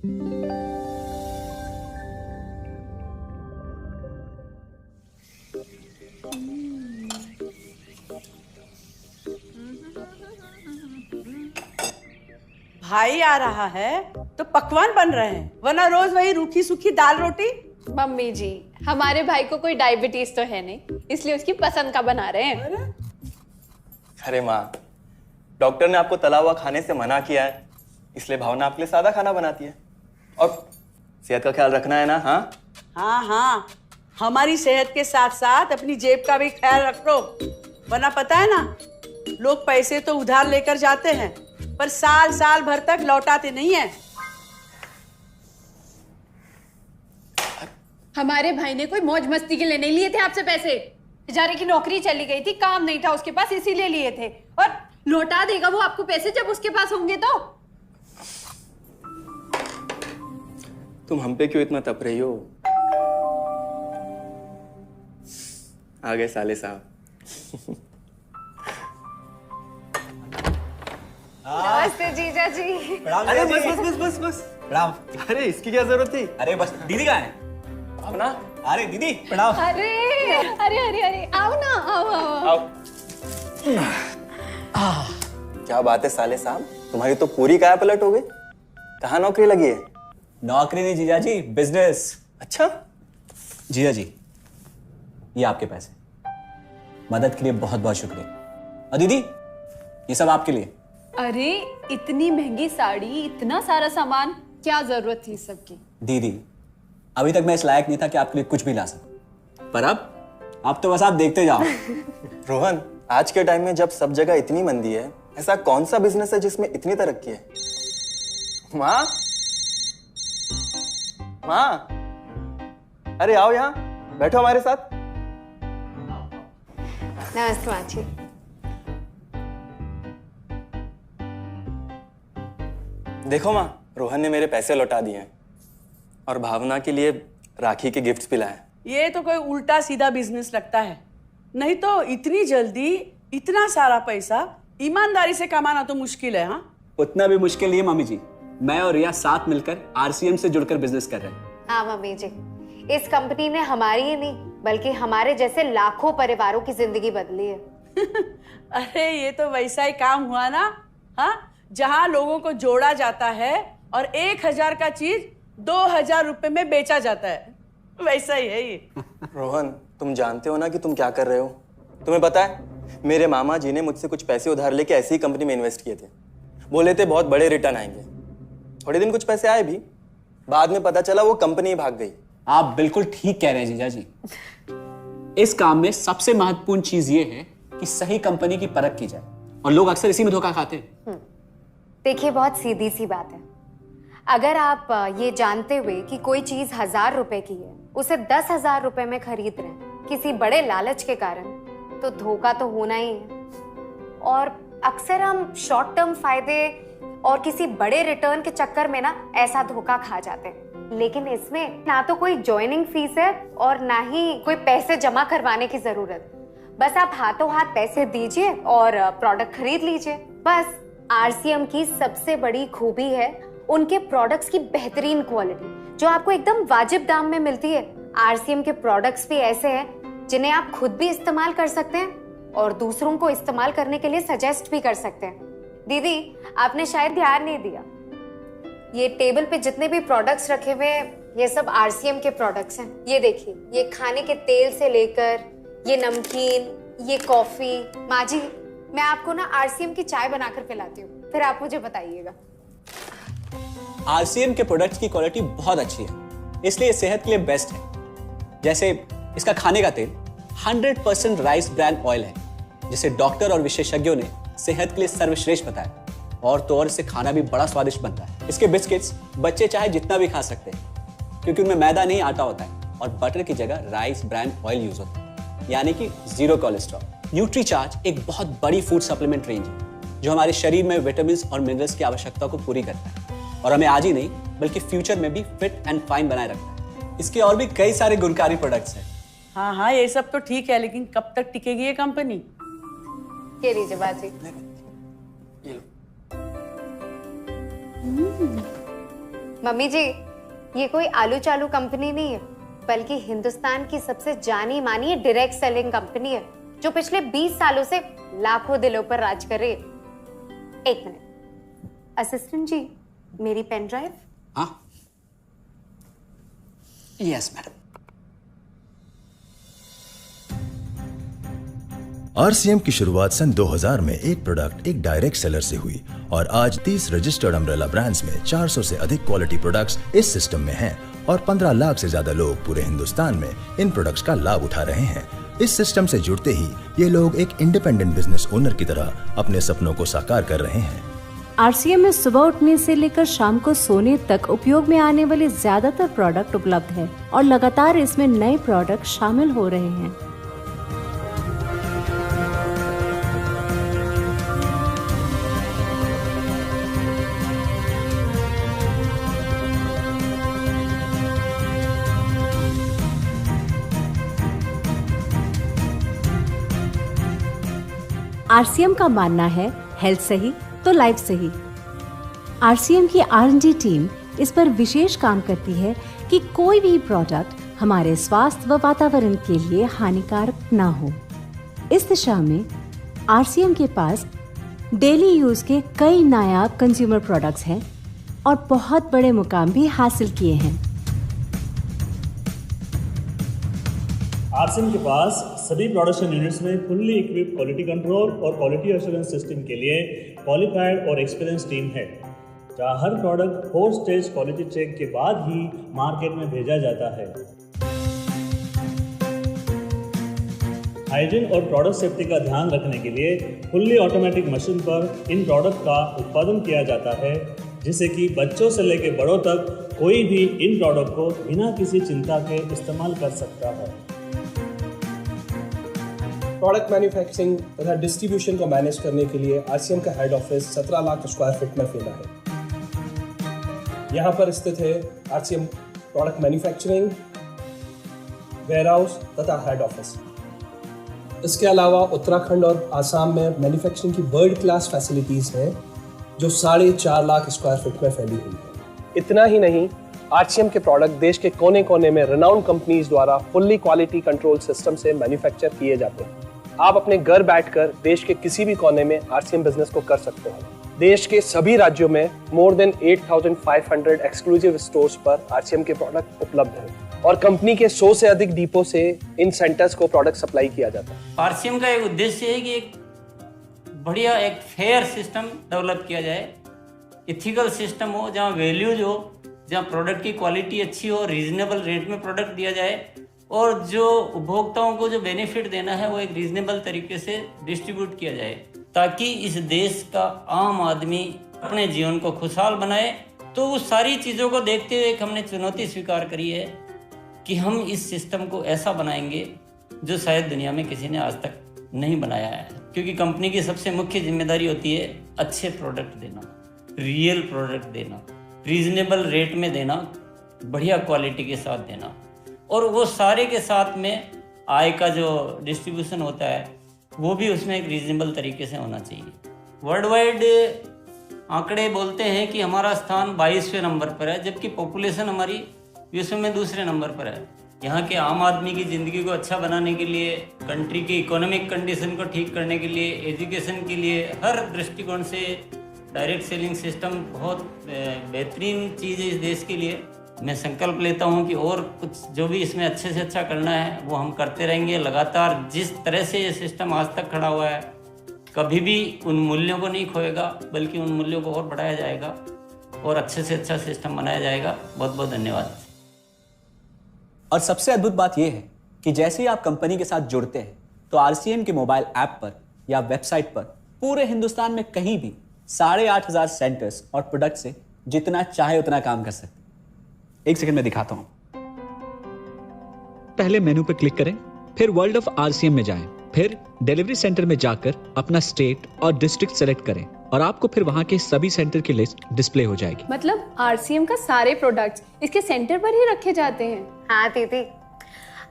भाई आ रहा है तो पकवान बन रहे हैं, वरना रोज वही रूखी सूखी दाल रोटी। मम्मी जी, हमारे भाई को कोई डायबिटीज तो है नहीं, इसलिए उसकी पसंद का बना रहे हैं। अरे माँ, डॉक्टर ने आपको तला हुआ खाने से मना किया है, इसलिए भावना आपके लिए सादा खाना बनाती है। और सेहत का ख्याल रखना है ना? हाँ हाँ हाँ, हमारी सेहत के साथ साथ अपनी जेब का भी ख्याल रखो, वरना पता है ना, लोग पैसे तो उधार लेकर जाते हैं पर साल साल भर तक लौटाते नहीं है। हमारे भाई ने कोई मौज मस्ती के लिए नहीं लिए थे आपसे पैसे। बेचारे की नौकरी चली गई थी, काम नहीं था उसके पास, इसीलिए लिए थे। और लौटा देगा वो आपको पैसे जब उसके पास होंगे तो। तुम हम पे क्यों इतना तप रही हो? आ गए साले साहब। नमस्ते जीजा जी। अरे बस बस बस बस बस प्रणाम। अरे इसकी क्या जरूरत थी? अरे बस दीदी कहाँ है? आओ ना। अरे दीदी प्रणाम। अरे अरे अरे अरे आओ ना, आओ आओ आओ। क्या बात है साले साहब, तुम्हारी तो पूरी काया पलट हो गई। कहाँ नौकरी लगी है? नौकरी नहीं जीजा जी, बिजनेस। अच्छा जीजा जी, ये आपके पैसे, मदद के लिए बहुत बहुत शुक्रिया। और दीदी, ये सब आपके लिए। अरे इतनी महंगी साड़ी, इतना सारा सामान, क्या जरूरत थी सबकी? दीदी, अभी तक मैं इस लायक नहीं था कि आपके लिए कुछ भी ला सकूं, पर अब तो बस आप देखते जाओ। रोहन, आज के टाइम में जब सब जगह इतनी मंदी है, ऐसा कौन सा बिजनेस है जिसमें इतनी तरक्की है? माँ, माँ, अरे आओ यहाँ बैठो हमारे साथ। नमस्ते माँ जी। देखो माँ, रोहन ने मेरे पैसे लौटा दिए हैं और भावना के लिए राखी के गिफ्ट्स भी लाए। ये तो कोई उल्टा सीधा बिजनेस लगता है, नहीं तो इतनी जल्दी इतना सारा पैसा ईमानदारी से कमाना तो मुश्किल है। हाँ, उतना भी मुश्किल नहीं है मम्मी जी, मैं और रिया साथ मिलकर आरसीएम से जुड़कर बिजनेस कर रहे हैं। हाँ मम्मी जी, इस कंपनी ने हमारी ही नहीं बल्कि हमारे जैसे लाखों परिवारों की जिंदगी बदली है। अरे ये तो वैसा ही काम हुआ ना, हाँ, जहाँ लोगों को जोड़ा जाता है और 1000 का चीज 2000 रुपए में बेचा जाता है, वैसा ही है ये। रोहन, तुम जानते हो ना कि तुम क्या कर रहे हो? तुम्हें पता है, मेरे मामा जी ने मुझसे कुछ पैसे उधार लेके ऐसी ही कंपनी में इन्वेस्ट किए थे। बोले थे बहुत बड़े रिटर्न आएंगे। थोड़े दिन कुछ पैसे आए भी, बाद में पता चला वो कंपनी ही भाग गई। आप बिल्कुल ठीक कह रहे हैं जीजा जी। इस काम में सबसे महत्वपूर्ण चीज ये है कि सही कंपनी की परख की जाए, और लोग अक्सर इसी में धोखा खाते हैं। देखिए, बहुत सीधी सी बात है। अगर आप ये जानते हुए कि कोई चीज 1000 रुपए की है, उसे 10,000 रुपए में खरीद रहे हैं किसी बड़े लालच के कारण, तो धोखा तो होना ही है। और अक्सर हम शॉर्ट टर्म फायदे और किसी बड़े रिटर्न के चक्कर में ना ऐसा धोखा खा जाते हैं। लेकिन इसमें ना तो कोई ज्वाइनिंग फीस है और ना ही कोई पैसे जमा करवाने की जरूरत। बस आप हाथों हाथ पैसे दीजिए और प्रोडक्ट खरीद लीजिए। बस आरसीएम की सबसे बड़ी खूबी है उनके प्रोडक्ट्स की बेहतरीन क्वालिटी, जो आपको एकदम वाजिब दाम में मिलती है। आरसीएम के प्रोडक्ट्स भी ऐसे हैं जिन्हें आप खुद भी इस्तेमाल कर सकते हैं और दूसरों को इस्तेमाल करने के लिए सजेस्ट भी कर सकते हैं। दीदी, आपने शायद ध्यान नहीं दिया, ये टेबल पे जितने भी प्रोडक्ट्स रखे हुए हैं, ये सब आरसीएम के प्रोडक्ट्स हैं। ये देखिए, ये खाने के तेल से लेकर ये नमकीन, ये कॉफी। माँ जी, मैं आपको ना आरसीएम की चाय बनाकर पिलाती हूँ, फिर आप मुझे बताइएगा। आरसीएम के प्रोडक्ट्स की क्वालिटी बहुत अच्छी है, इसलिए सेहत के लिए बेस्ट है। जैसे इसका खाने का तेल 100% राइस ब्रांड ऑयल है, जिसे डॉक्टर और विशेषज्ञों ने सेहत के लिए सर्वश्रेष्ठ बताया। और तो और इससे खाना भी बड़ा स्वादिष्ट बनता है। इसके बिस्किट्स बच्चे चाहे जितना भी खा सकते हैं, क्योंकि उनमें मैदा नहीं आटा होता है, और बटर की जगह राइस ब्रांड ऑयल यूज होता है, यानी कि 0 कोलेस्ट्रॉल। न्यूट्रीचार्ज एक बहुत बड़ी फूड सप्लीमेंट रेंज है, जो हमारे शरीर में विटामिन और मिनरल्स की आवश्यकता को पूरी करता है, और हमें आज ही नहीं बल्कि फ्यूचर में भी फिट एंड फाइन बनाए रखता है। इसके और भी कई सारे गुणकारी प्रोडक्ट्स हैं। हाँ हाँ, ये सब तो ठीक है, लेकिन कब तक टिकेगी ये कंपनी? ये लीजिए बाजी। ये लो। मम्मी जी, ये कोई आलू चालू कंपनी नहीं है, बल्कि हिंदुस्तान की सबसे जानी मानी डायरेक्ट सेलिंग कंपनी है, जो पिछले 20 सालों से लाखों दिलों पर राज कर रही है। एक मिनट असिस्टेंट जी, मेरी पेन ड्राइव। हाँ, यस मैडम। आरसीएम की शुरुआत सन 2000 में एक प्रोडक्ट एक डायरेक्ट सेलर से हुई और आज 30 रजिस्टर्ड अम्ब्रेला ब्रांड्स में 400 से अधिक क्वालिटी प्रोडक्ट्स इस सिस्टम में हैं और 15 लाख से ज्यादा लोग पूरे हिंदुस्तान में इन प्रोडक्ट्स का लाभ उठा रहे हैं। इस सिस्टम से जुड़ते ही ये लोग एक इंडिपेंडेंट बिजनेस ओनर की तरह अपने सपनों को साकार कर रहे हैं। आरसीएम में सुबह उठने से लेकर शाम को सोने तक उपयोग में आने वाले ज्यादातर प्रोडक्ट उपलब्ध है और लगातार इसमें नए प्रोडक्ट शामिल हो रहे हैं। आरसीएम का मानना है हेल्थ सही तो लाइफ सही। आरसीएम की R&D टीम इस पर विशेष काम करती है कि कोई भी प्रोडक्ट हमारे स्वास्थ्य व वातावरण के लिए हानिकारक ना हो। इस दिशा में आरसीएम के पास डेली यूज के कई नायाब कंज्यूमर प्रोडक्ट्स हैं और बहुत बड़े मुकाम भी हासिल किए हैं। आरसीएम के पास सभी प्रोडक्शन यूनिट्स में फुल्ली इक्विप क्वालिटी कंट्रोल और क्वालिटी एश्योरेंस सिस्टम के लिए क्वालिफाइड और एक्सपीरियंस टीम है, जहां हर प्रोडक्ट 4 स्टेज क्वालिटी चेक के बाद ही मार्केट में भेजा जाता है। हाइजीन और प्रोडक्ट सेफ्टी का ध्यान रखने के लिए फुल्ली ऑटोमेटिक मशीन पर इन प्रोडक्ट का उत्पादन किया जाता है, जिससे कि बच्चों से लेकर बड़ों तक कोई भी इन प्रोडक्ट को बिना किसी चिंता के इस्तेमाल कर सकता है। प्रोडक्ट मैन्युफैक्चरिंग तथा डिस्ट्रीब्यूशन को मैनेज करने के लिए आरसीएम का head office 17 lakh square feet में फैला है। यहाँ पर स्थित है आरसीएम प्रोडक्ट मैन्युफैक्चरिंग, वेयरहाउस तथा हेड ऑफिस। इसके अलावा उत्तराखंड और आसाम में मैन्युफैक्चरिंग की वर्ल्ड क्लास फैसिलिटीज़ हैं, जो 4.5 लाख स्क्वायर फीट में फैली हुई है। इतना ही नहीं, आरसीएम के प्रोडक्ट देश के कोने कोने में रेनाउंड कंपनीज द्वारा फुल्ली क्वालिटी कंट्रोल सिस्टम से मैन्युफैक्चर किए जाते हैं। आप अपने घर बैठकर देश के किसी भी कोने में आरसीएम बिजनेस को कर सकते हैं। देश के सभी राज्यों में मोर देन 8,500 एक्सक्लूसिव स्टोर्स पर आरसीएम के प्रोडक्ट उपलब्ध हैं और कंपनी के 100 से अधिक डिपो से इन सेंटर्स को प्रोडक्ट सप्लाई किया जाता है। आरसीएम का एक उद्देश्य है कि एक बढ़िया एक फेयर सिस्टम डेवलप किया जाए, इथिकल सिस्टम हो, जहाँ वैल्यूज हो, जहाँ प्रोडक्ट की क्वालिटी अच्छी हो, रीजनेबल रेट में प्रोडक्ट दिया जाए और जो उपभोक्ताओं को जो बेनिफिट देना है वो एक रीजनेबल तरीके से डिस्ट्रीब्यूट किया जाए, ताकि इस देश का आम आदमी अपने जीवन को खुशहाल बनाए। तो उस सारी चीज़ों को देखते हुए एक हमने चुनौती स्वीकार करी है कि हम इस सिस्टम को ऐसा बनाएंगे जो शायद दुनिया में किसी ने आज तक नहीं बनाया है, क्योंकि कंपनी की सबसे मुख्य जिम्मेदारी होती है अच्छे प्रोडक्ट देना, रियल प्रोडक्ट देना, रीजनेबल रेट में देना, बढ़िया क्वालिटी के साथ देना, और वो सारे के साथ में आय का जो डिस्ट्रीब्यूशन होता है वो भी उसमें एक रीजनेबल तरीके से होना चाहिए। वर्ल्ड वाइड आंकड़े बोलते हैं कि हमारा स्थान 22वें नंबर पर है, जबकि पॉपुलेशन हमारी विश्व में दूसरे नंबर पर है। यहाँ के आम आदमी की ज़िंदगी को अच्छा बनाने के लिए, कंट्री की इकोनॉमिक कंडीशन को ठीक करने के लिए, एजुकेशन के लिए, हर दृष्टिकोण से डायरेक्ट सेलिंग सिस्टम बहुत बेहतरीन चीज़ है इस देश के लिए। मैं संकल्प लेता हूं कि और कुछ जो भी इसमें अच्छे से अच्छा करना है वो हम करते रहेंगे लगातार। जिस तरह से ये सिस्टम आज तक खड़ा हुआ है, कभी भी उन मूल्यों को नहीं खोएगा, बल्कि उन मूल्यों को और बढ़ाया जाएगा और अच्छे से अच्छा सिस्टम बनाया जाएगा। बहुत बहुत धन्यवाद। और सबसे अद्भुत बात यह है कि जैसे ही आप कंपनी के साथ जुड़ते हैं तो आरसीएम के मोबाइल ऐप पर या वेबसाइट पर पूरे हिंदुस्तान में कहीं भी 8,500 सेंटर्स और प्रोडक्ट से जितना चाहे उतना काम कर सकते हैं। एक सेकंड में दिखाता हूं। पहले मेनू पर क्लिक करें, फिर वर्ल्ड ऑफ आरसीएम में जाएं, फिर डिलीवरी सेंटर में जाकर अपना स्टेट और डिस्ट्रिक्ट सेलेक्ट करें और आपको फिर वहां के सभी सेंटर की लिस्ट डिस्प्ले हो जाएगी। मतलब आरसीएम का सारे प्रोडक्ट्स इसके सेंटर पर ही रखे जाते हैं? हाँ दीदी,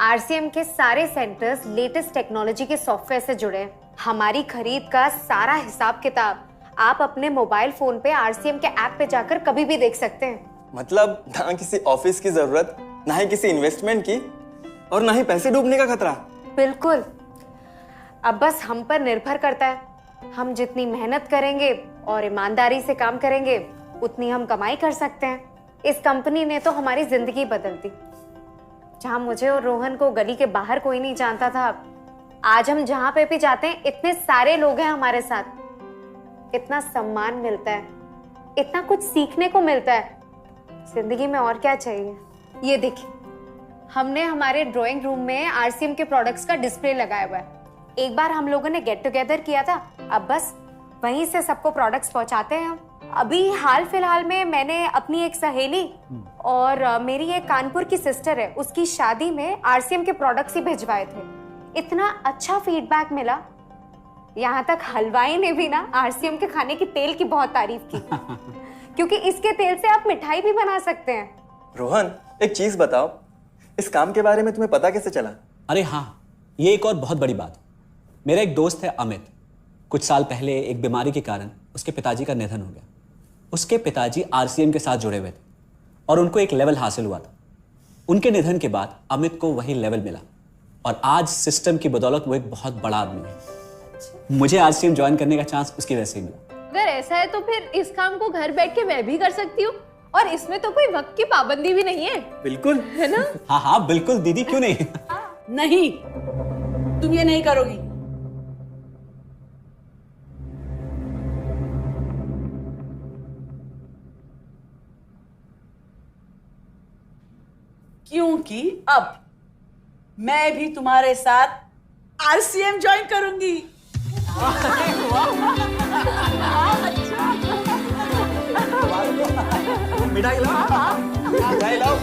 आरसीएम के सारे सेंटर्स लेटेस्ट टेक्नोलॉजी के सॉफ्टवेयर से जुड़े हैं। हमारी खरीद का सारा हिसाब किताब आप अपने मोबाइल फोन पे आरसीएम के ऐप पे जाकर कभी भी देख सकते हैं। मतलब ना किसी ऑफिस की जरूरत, ना ही किसी इन्वेस्टमेंट की, और ना ही पैसे डूबने का खतरा। बिल्कुल। अब बस हम पर निर्भर करता है। हम जितनी मेहनत करेंगे और ईमानदारी से काम करेंगे उतनी हम कमाई कर सकते हैं। इस कंपनी ने तो हमारी जिंदगी बदल दी। जहां मुझे और रोहन को गली के बाहर कोई नहीं जानता था, आज हम जहां पे भी जाते हैं इतने सारे लोग हैं हमारे साथ। इतना सम्मान मिलता है, इतना कुछ सीखने को मिलता है। जिंदगी में और क्या चाहिए। ये देखिए, हमने हमारे ड्राइंग रूम में आरसीएम के प्रोडक्ट्स का डिस्प्ले लगाया हुआ है। एक बार हम लोगों ने गेट टुगेदर किया था, अब बस वहीं से सबको प्रोडक्ट्स पहुंचाते हैं हम। अभी हाल फिलहाल में मैंने अपनी एक सहेली और मेरी एक कानपुर की सिस्टर है, उसकी शादी में आरसीएम के प्रोडक्ट्स ही भिजवाए थे। इतना अच्छा फीडबैक मिला, यहाँ तक हलवाई ने भी ना आरसीएम के खाने की तेल की बहुत तारीफ की क्योंकि इसके तेल से आप मिठाई भी बना सकते हैं। रोहन, एक चीज बताओ, इस काम के बारे में तुम्हें पता कैसे चला? अरे हाँ, ये एक और बहुत बड़ी बात। मेरा एक दोस्त है अमित, कुछ साल पहले एक बीमारी के कारण उसके पिताजी का निधन हो गया। उसके पिताजी आरसीएम के साथ जुड़े हुए थे और उनको एक लेवल हासिल हुआ था। उनके निधन के बाद अमित को वही लेवल मिला और आज सिस्टम की बदौलत वो एक बहुत बड़ा आदमी है। मुझे आरसीएम ज्वाइन करने का चांस उसकी वजह से ही मिला। अगर ऐसा है तो फिर इस काम को घर बैठ के मैं भी कर सकती हूँ, और इसमें तो कोई वक्त की पाबंदी भी नहीं है। बिल्कुल, है ना? हाँ हाँ बिल्कुल दीदी, क्यों नहीं। नहीं, तुम ये नहीं करोगी। क्योंकि अब मैं भी तुम्हारे साथ आरसीएम ज्वाइन करूंगी। मिठाई लाओ।